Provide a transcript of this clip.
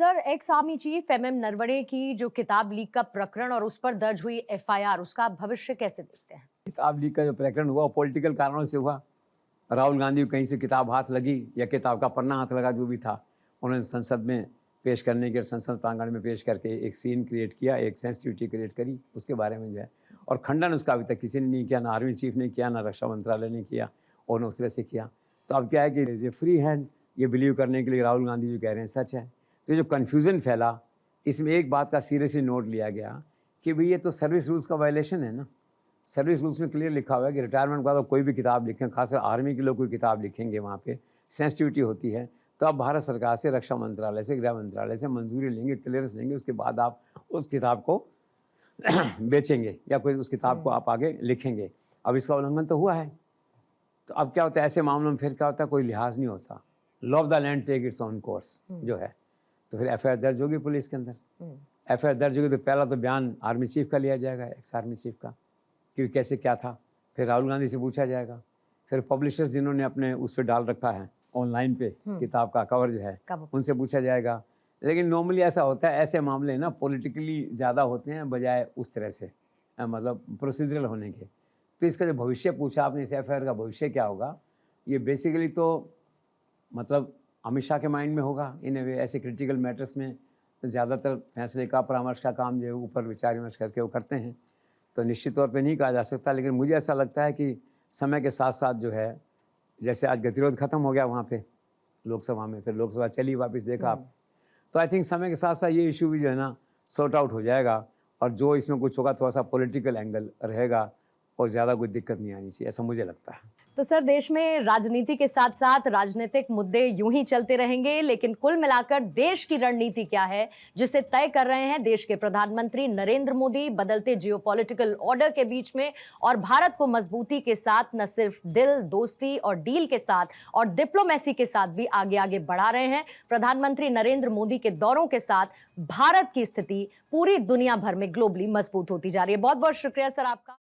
Sir, ex army chief MM Naravane की जो किताब लीक का प्रकरण और उस पर दर्ज हुई एफआईआर, उसका आप भविष्य कैसे देखते हैं? किताब लीक का जो प्रकरण हुआ वो पॉलिटिकल कारणों से हुआ। राहुल गांधी को कहीं से किताब हाथ लगी या किताब का पन्ना हाथ लगा, जो भी था, उन्होंने संसद में पेश करने के, संसद प्रांगण में पेश करके एक सीन क्रिएट किया, एक सेंसिटिविटी क्रिएट करी उसके बारे में जो है। और खंडन उसका अभी तक किसी ने नहीं किया, ना आर्मी चीफ ने किया, ना रक्षा मंत्रालय ने किया, और उस तरह से किया। तो अब क्या है कि ये फ्री हैंड ये बिलीव करने के लिए राहुल गांधी जो कह रहे हैं सच है। तो जो कन्फ्यूज़न फैला, इसमें एक बात का सीरियसली नोट लिया गया कि भाई ये तो सर्विस रूल्स का वायलेशन है ना। सर्विस रूल्स में क्लियर लिखा हुआ है कि रिटायरमेंट के बाद कोई भी किताब लिखें, खासकर आर्मी के लोग कोई किताब लिखेंगे, वहाँ पे सेंसिटिविटी होती है, तो आप भारत सरकार से, रक्षा मंत्रालय से, गृह मंत्रालय से मंजूरी लेंगे, क्लियरेंस लेंगे, उसके बाद आप उस किताब को बेचेंगे या कोई उस किताब को आप आगे लिखेंगे। अब इसका उल्लंघन तो हुआ है, तो अब क्या होता है ऐसे मामलों में? फिर क्या होता है, कोई लिहाज नहीं होता, law of the land take its own course जो है। तो फिर एफआईआर दर्ज होगी पुलिस के अंदर। एफआईआर दर्ज होगी तो पहला तो बयान आर्मी चीफ का लिया जाएगा, एक्स आर्मी चीफ का, कि कैसे क्या था। फिर राहुल गांधी से पूछा जाएगा। फिर पब्लिशर्स जिन्होंने अपने उस पर डाल रखा है ऑनलाइन पे किताब का कवर जो है, उनसे पूछा जाएगा। लेकिन नॉर्मली ऐसा होता है, ऐसे मामले ना पॉलिटिकली ज़्यादा होते हैं बजाय उस तरह से मतलब प्रोसीजरल होने के। तो इसका जो भविष्य पूछा आपने, इस एफआईआर का भविष्य क्या होगा, ये बेसिकली तो मतलब अमित शाह के माइंड में होगा इन वे। ऐसे क्रिटिकल मैटर्स में तो ज़्यादातर फैसले का, परामर्श का काम जो है ऊपर विचार विमर्श करके वो करते हैं, तो निश्चित तौर पे नहीं कहा जा सकता। लेकिन मुझे ऐसा लगता है कि समय के साथ साथ जो है, जैसे आज गतिरोध खत्म हो गया वहाँ पे लोकसभा में, फिर लोकसभा चली वापस, देखा आप, तो आई थिंक समय के साथ साथ ये इशू भी जो है ना सॉर्ट आउट हो जाएगा, और जो इसमें कुछ होगा थोड़ा सा पॉलिटिकल एंगल रहेगा और ज़्यादा कोई दिक्कत नहीं आनी चाहिए, ऐसा मुझे लगता है। तो सर, देश में राजनीति के साथ साथ राजनीतिक मुद्दे यूं ही चलते रहेंगे, लेकिन कुल मिलाकर देश की रणनीति क्या है, जिसे तय कर रहे हैं देश के प्रधानमंत्री नरेंद्र मोदी, बदलते जियोपॉलिटिकल ऑर्डर के बीच में, और भारत को मजबूती के साथ न सिर्फ दिल, दोस्ती और डील के साथ और डिप्लोमेसी के साथ भी आगे आगे बढ़ा रहे हैं। प्रधानमंत्री नरेंद्र मोदी के दौरों के साथ भारत की स्थिति पूरी दुनिया भर में ग्लोबली मजबूत होती जा रही है। बहुत बहुत शुक्रिया सर आपका।